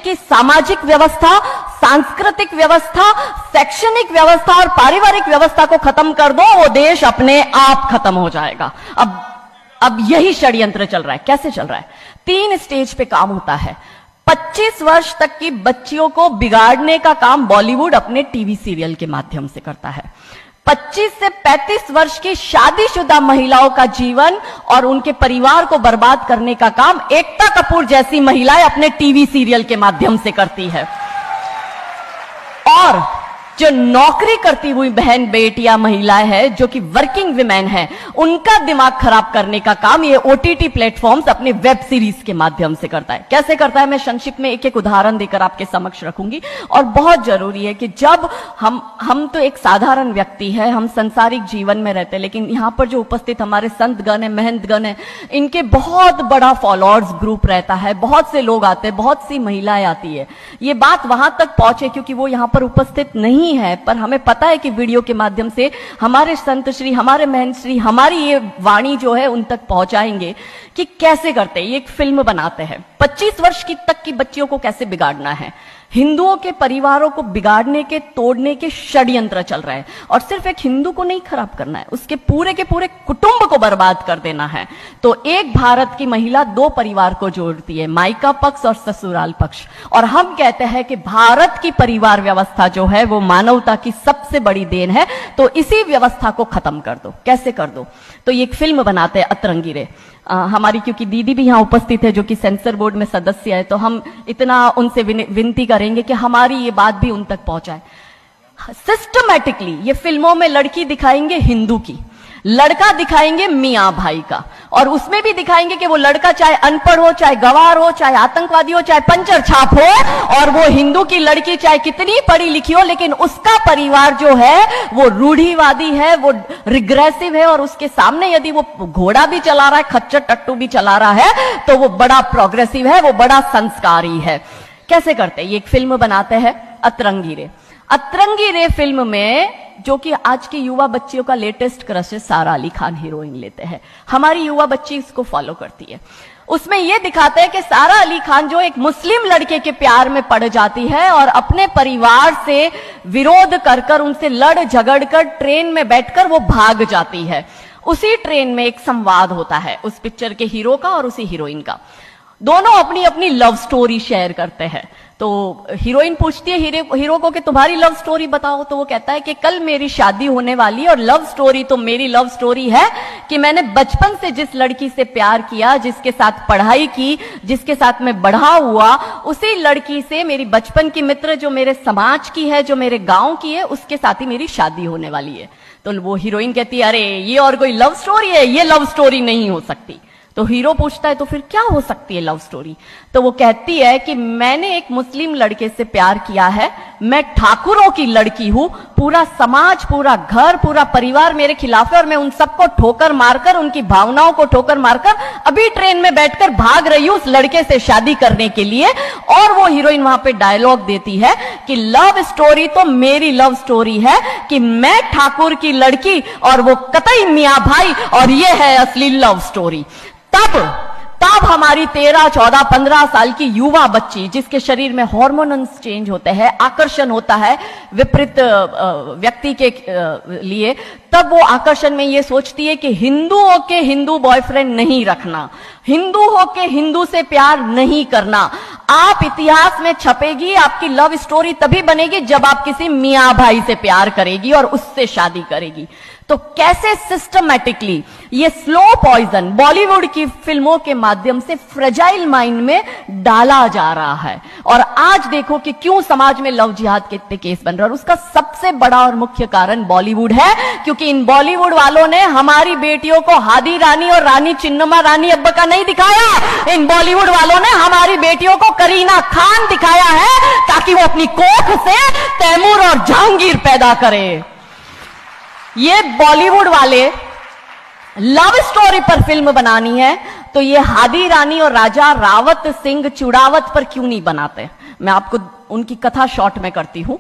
की सामाजिक व्यवस्था, सांस्कृतिक व्यवस्था, शैक्षणिक व्यवस्था और पारिवारिक व्यवस्था को खत्म कर दो, वो देश अपने आप खत्म हो जाएगा। अब यही षड्यंत्र चल रहा है। कैसे चल रहा है? 3 स्टेज पे काम होता है। 25 वर्ष तक की बच्चियों को बिगाड़ने का काम बॉलीवुड अपने टीवी सीरियल के माध्यम से करता है। 25 से 35 वर्ष की शादीशुदा महिलाओं का जीवन और उनके परिवार को बर्बाद करने का काम एकता कपूर जैसी महिलाएं अपने टीवी सीरियल के माध्यम से करती है। और जो नौकरी करती हुई बहन बेटियां महिलाएं हैं, जो कि वर्किंग विमेन हैं, उनका दिमाग खराब करने का काम ये ओटीटी प्लेटफॉर्म्स अपने वेब सीरीज के माध्यम से करता है। कैसे करता है, मैं संक्षिप्त में एक एक उदाहरण देकर आपके समक्ष रखूंगी। और बहुत जरूरी है कि जब हम तो एक साधारण व्यक्ति है, हम संसारिक जीवन में रहते हैं, लेकिन यहां पर जो उपस्थित हमारे संतगण है, महंतगण है, इनके बहुत बड़ा फॉलोअर्स ग्रुप रहता है, बहुत से लोग आते हैं, बहुत सी महिलाएं आती है। ये बात वहां तक पहुंचे क्योंकि वो यहां पर उपस्थित नहीं है, पर हमें पता है कि वीडियो के माध्यम से हमारे संत श्री, हमारे महंत श्री हमारी ये वाणी जो है उन तक पहुंचाएंगे कि कैसे करते हैं। ये एक फिल्म बनाते हैं 25 वर्ष तक की बच्चियों को कैसे बिगाड़ना है। हिंदुओं के परिवारों को बिगाड़ने के, तोड़ने के षड्यंत्र चल रहे हैं। और सिर्फ एक हिंदू को नहीं खराब करना है, उसके पूरे के पूरे कुटुंब को बर्बाद कर देना है। तो एक भारत की महिला 2 परिवार को जोड़ती है, मायका पक्ष और ससुराल पक्ष। और हम कहते हैं कि भारत की परिवार व्यवस्था जो है वो मानवता की सबसे बड़ी देन है। तो इसी व्यवस्था को खत्म कर दो। कैसे कर दो? तो ये एक फिल्म बनाते हैं अतरंगी रे। हमारी क्योंकि दीदी भी यहां उपस्थित है जो कि सेंसर बोर्ड में सदस्य है, तो हम इतना उनसे विनती करेंगे कि हमारी ये बात भी उन तक पहुंचाए। सिस्टमैटिकली ये फिल्मों में लड़की दिखाएंगे हिंदू की, लड़का दिखाएंगे मियां भाई का, और उसमें भी दिखाएंगे कि वो लड़का चाहे अनपढ़ हो, चाहे गवार हो, चाहे आतंकवादी हो, चाहे पंचर छाप हो, और वो हिंदू की लड़की चाहे कितनी पढ़ी लिखी हो, लेकिन उसका परिवार जो है वो रूढ़िवादी है, वो रिग्रेसिव है, और उसके सामने यदि वो घोड़ा भी चला रहा है, खच्चर टट्टू भी चला रहा है, तो वो बड़ा प्रोग्रेसिव है, वो बड़ा संस्कारी है। कैसे करते हैं? ये एक फिल्म बनाते हैं अतरंगी रे। अतरंगी रे फिल्म में, जो कि आज की युवा बच्चियों का लेटेस्ट क्रश है, सारा अली खान हीरोइन लेते हैं। हमारी युवा बच्ची इसको फॉलो करती है। उसमें यह दिखाते हैं कि सारा अली खान जो एक मुस्लिम लड़के के प्यार में पड़ जाती है और अपने परिवार से विरोध कर उनसे लड़ झगड़ कर ट्रेन में बैठकर वो भाग जाती है। उसी ट्रेन में एक संवाद होता है उस पिक्चर के हीरो का और उसी हीरोइन का। दोनों अपनी अपनी लव स्टोरी शेयर करते हैं। तो हीरोइन पूछती है हीरो को कि तुम्हारी लव स्टोरी बताओ। तो वो कहता है कि कल मेरी शादी होने वाली, और लव स्टोरी तो मेरी लव स्टोरी है कि मैंने बचपन से जिस लड़की से प्यार किया, जिसके साथ पढ़ाई की, जिसके साथ मैं बढ़ा हुआ, उसी लड़की से, मेरी बचपन की मित्र जो मेरे समाज की है, जो मेरे गांव की है, उसके साथ ही मेरी शादी होने वाली है। तो वो हीरोइन कहती है अरे ये और कोई लव स्टोरी है, ये लव स्टोरी नहीं हो सकती। तो हीरो पूछता है तो फिर क्या हो सकती है लव स्टोरी? तो वो कहती है कि मैंने एक मुस्लिम लड़के से प्यार किया है, मैं ठाकुरों की लड़की हूं, पूरा समाज, पूरा घर, पूरा परिवार मेरे खिलाफ है, और मैं उन सबको ठोकर मारकर, उनकी भावनाओं को ठोकर मारकर अभी ट्रेन में बैठकर भाग रही हूं उस लड़के से शादी करने के लिए। और वो हीरोइन वहां पे डायलॉग देती है कि लव स्टोरी तो मेरी लव स्टोरी है कि मैं ठाकुर की लड़की और वो कतई मियां भाई, और ये है असली लव स्टोरी। तब हमारी 13, 14, 15 साल की युवा बच्ची, जिसके शरीर में हार्मोन्स चेंज होते हैं, आकर्षण होता है विपरीत व्यक्ति के लिए, तब वो आकर्षण में ये सोचती है कि हिंदुओं के हिंदू बॉयफ्रेंड नहीं रखना, हिंदू हो के हिंदू से प्यार नहीं करना। आप इतिहास में छपेगी, आपकी लव स्टोरी तभी बनेगी जब आप किसी मियां भाई से प्यार करेगी और उससे शादी करेगी। तो कैसे सिस्टमैटिकली ये स्लो पॉइजन बॉलीवुड की फिल्मों के माध्यम से फ्रेजाइल माइंड में डाला जा रहा है। और आज देखो कि क्यों समाज में लव जिहाद के इतने केस बन रहे हैं, और उसका सबसे बड़ा और मुख्य कारण बॉलीवुड है, क्योंकि इन बॉलीवुड वालों ने हमारी बेटियों को हादी रानी और रानी चिन्नमा रानी अब्बा का नहीं दिखाया। इन बॉलीवुड वालों ने हमारी बेटियों को करीना खान दिखाया है ताकि वो अपनी कोख से तैमूर और जहांगीर पैदा करे। ये बॉलीवुड वाले लव स्टोरी पर फिल्म बनानी है तो ये हादी रानी और राजा रावत सिंह चुड़ावत पर क्यों नहीं बनाते? मैं आपको उनकी कथा शॉर्ट में करती हूं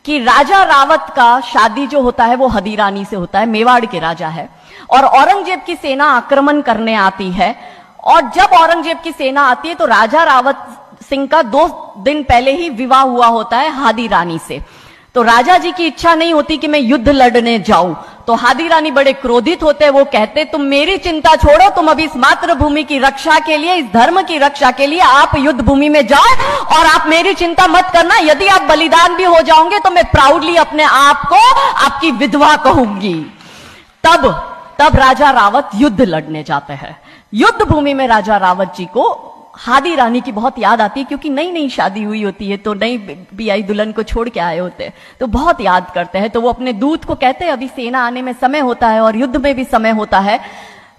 कि राजा रावत का शादी जो होता है वो हदी रानी से होता है, मेवाड़ के राजा है, और औरंगजेब की सेना आक्रमण करने आती है। और जब औरंगजेब की सेना आती है तो राजा रावत सिंह का 2 दिन पहले ही विवाह हुआ होता है हादी रानी से। तो राजा जी की इच्छा नहीं होती कि मैं युद्ध लड़ने जाऊं, तो हादी रानी बड़े क्रोधित होते हैं। वो कहते तुम मेरी चिंता छोड़ो, तुम अभी इस मातृभूमि की रक्षा के लिए, इस धर्म की रक्षा के लिए आप युद्ध भूमि में जाओ और आप मेरी चिंता मत करना। यदि आप बलिदान भी हो जाओगे तो मैं प्राउडली अपने आप को आपकी विधवा कहूंगी। तब राजा रावत युद्ध लड़ने जाते हैं। युद्ध भूमि में राजा रावत जी को हादी रानी की बहुत याद आती है, क्योंकि नई नई शादी हुई होती है, तो नई बियाई दुल्हन को छोड़ के आए होते हैं, तो बहुत याद करते हैं। तो वो अपने दूत को कहते हैं अभी सेना आने में समय होता है और युद्ध में भी समय होता है,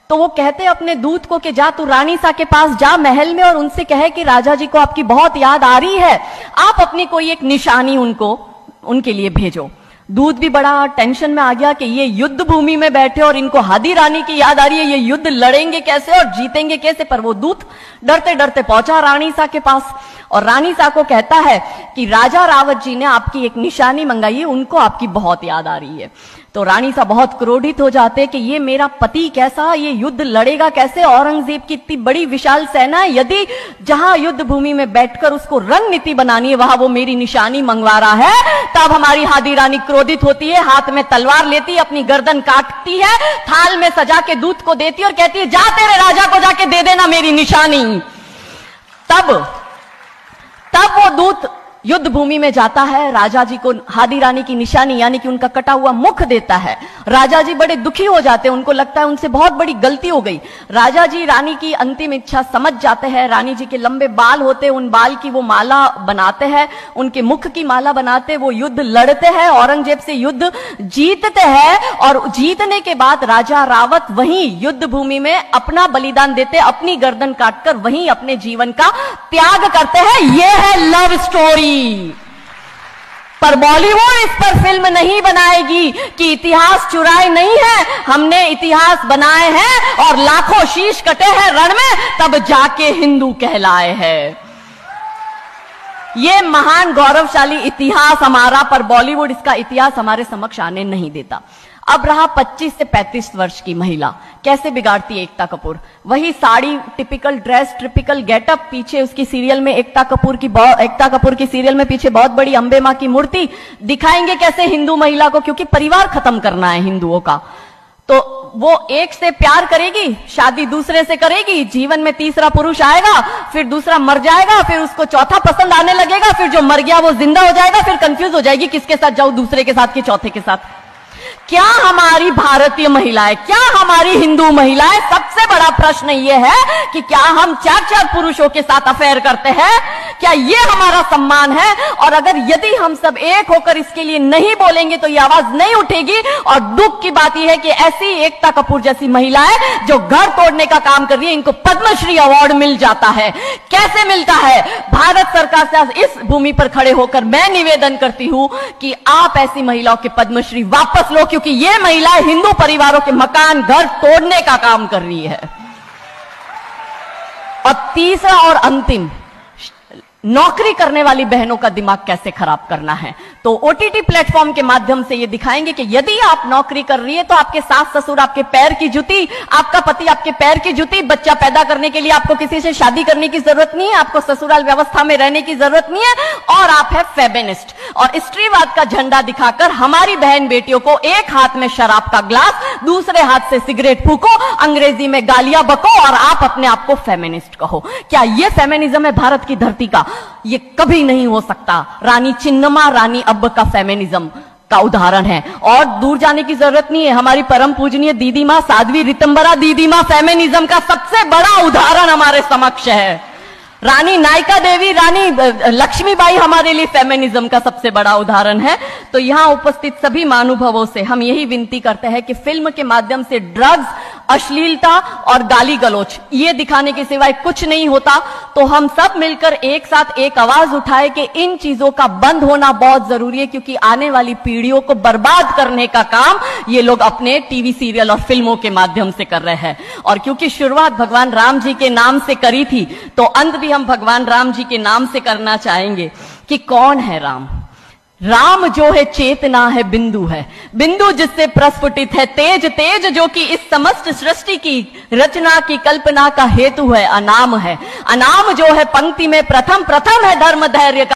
तो वो कहते हैं अपने दूत को कि जा तू रानी सा के पास जा महल में और उनसे कहे कि राजा जी को आपकी बहुत याद आ रही है, आप अपनी कोई एक निशानी उनके लिए भेजो। दूत भी बड़ा टेंशन में आ गया कि ये युद्ध भूमि में बैठे और इनको हादी रानी की याद आ रही है, ये युद्ध लड़ेंगे कैसे और जीतेंगे कैसे। पर वो दूत डरते डरते पहुंचा रानी सा के पास और रानी सा को कहता है कि राजा रावत जी ने आपकी एक निशानी मंगाई है, उनको आपकी बहुत याद आ रही है। तो रानी सा बहुत क्रोधित हो जाते कि ये मेरा पति कैसा, ये युद्ध लड़ेगा कैसे, औरंगजेब की इतनी बड़ी विशाल सेना है, यदि जहां युद्ध भूमि में बैठकर उसको रणनीति बनानी है वहां वो मेरी निशानी मंगवा रहा है। तब हमारी हादी रानी क्रोधित होती है, हाथ में तलवार लेती है, अपनी गर्दन काटती है, थाल में सजा के दूत को देती है और कहती है जा तेरे राजा को जाके दे देना मेरी निशानी। तब वो दूत युद्ध भूमि में जाता है, राजा जी को हादी रानी की निशानी यानी कि उनका कटा हुआ मुख देता है। राजा जी बड़े दुखी हो जाते हैं, उनको लगता है उनसे बहुत बड़ी गलती हो गई। राजा जी रानी की अंतिम इच्छा समझ जाते हैं। रानी जी के लंबे बाल होते हैं, उन बाल की वो माला बनाते हैं, उनके मुख की माला बनाते, वो युद्ध लड़ते हैं, औरंगजेब से युद्ध जीतते हैं और जीतने के बाद राजा रावत वहीं युद्ध भूमि में अपना बलिदान देते, अपनी गर्दन काटकर वहीं अपने जीवन का त्याग करते हैं। यह है लव स्टोरी। पर बॉलीवुड इस पर फिल्म नहीं बनाएगी कि इतिहास चुराए नहीं है, हमने इतिहास बनाए हैं और लाखों शीश कटे हैं रण में, तब जाके हिंदू कहलाए हैं। ये महान गौरवशाली इतिहास हमारा, पर बॉलीवुड इसका इतिहास हमारे समक्ष आने नहीं देता। अब रहा 25 से 35 वर्ष की महिला, कैसे बिगाड़ती है एकता कपूर। वही sari, typical dress, typical getup, पीछे उसकी सीरियल में एकता कपूर की सीरियल में पीछे बहुत बड़ी अंबे मां की मूर्ति। दिखाएंगे कैसे हिंदू महिला को, क्योंकि परिवार खत्म करना है हिंदुओं का। तो वो एक से प्यार करेगी, शादी दूसरे से करेगी, जीवन में तीसरा पुरुष आएगा, फिर दूसरा मर जाएगा, फिर उसको चौथा पसंद आने लगेगा, फिर जो मर गया वो जिंदा हो जाएगा, फिर कंफ्यूज हो जाएगी किसके साथ जाऊं, दूसरे के साथ कि चौथे के साथ। क्या हमारी भारतीय महिलाएं, क्या हमारी हिंदू महिलाएं, सबसे बड़ा प्रश्न यह है कि क्या हम 4-4 पुरुषों के साथ अफेयर करते हैं? क्या ये हमारा सम्मान है? और अगर यदि हम सब एक होकर इसके लिए नहीं बोलेंगे तो ये आवाज नहीं उठेगी। और दुख की बात यह है कि ऐसी एकता कपूर जैसी महिलाएं जो घर तोड़ने का काम कर रही है, इनको पद्मश्री अवार्ड मिल जाता है। कैसे मिलता है? भारत सरकार से इस भूमि पर खड़े होकर मैं निवेदन करती हूं कि आप ऐसी महिलाओं के पद्मश्री वापस लो, क्योंकि ये महिलाएं हिंदू परिवारों के मकान, घर तोड़ने का काम कर रही है। और तीसरा और अंतिम, नौकरी करने वाली बहनों का दिमाग कैसे खराब करना है। तो ओटीटी प्लेटफॉर्म के माध्यम से ये दिखाएंगे कि यदि आप नौकरी कर रही है तो आपके सास ससुर आपके पैर की जूती, आपका पति आपके पैर की जूती। बच्चा पैदा करने के लिए आपको किसी से शादी करने की जरूरत नहीं है, आपको ससुराल व्यवस्था में रहने की जरूरत नहीं है, और आप है फेमिनिस्ट। और स्त्रीवाद का झंडा दिखाकर हमारी बहन बेटियों को एक हाथ में शराब का ग्लास, दूसरे हाथ से सिगरेट फूको, अंग्रेजी में गालियां बको और आप अपने आप को फेमिनिस्ट कहो। क्या यह फेमिनिज्म है भारत की धरती का? ये कभी नहीं हो सकता। रानी चिन्नमा, रानी अब्ब का फेमिनिज्म का उदाहरण है, और दूर जाने की जरूरत नहीं है। हमारी परम पूजनीय दीदी मां साध्वी रितंबरा दीदी मां फेमिनिज्म का सबसे बड़ा उदाहरण हमारे समक्ष है। रानी नायका देवी, रानी लक्ष्मीबाई हमारे लिए फेमिनिज्म का सबसे बड़ा उदाहरण है। तो यहां उपस्थित सभी महानुभावों से हम यही विनती करते हैं कि फिल्म के माध्यम से ड्रग्स, अश्लीलता और गाली गलौच ये दिखाने के सिवाय कुछ नहीं होता। तो हम सब मिलकर एक साथ एक आवाज उठाए कि इन चीजों का बंद होना बहुत जरूरी है, क्योंकि आने वाली पीढ़ियों को बर्बाद करने का काम ये लोग अपने टीवी सीरियल और फिल्मों के माध्यम से कर रहे हैं। और क्योंकि शुरुआत भगवान राम जी के नाम से करी थी, तो अंत भी हम भगवान राम जी के नाम से करना चाहेंगे कि कौन है राम। राम जो है चेतना है, बिंदु है, बिंदु जिससे प्रस्फुटित है तेज, तेज जो कि इस समस्त सृष्टि की रचना की कल्पना का हेतु है, अनाम है, अनाम जो है पंक्ति में प्रथम, प्रथम है धर्म धैर्य का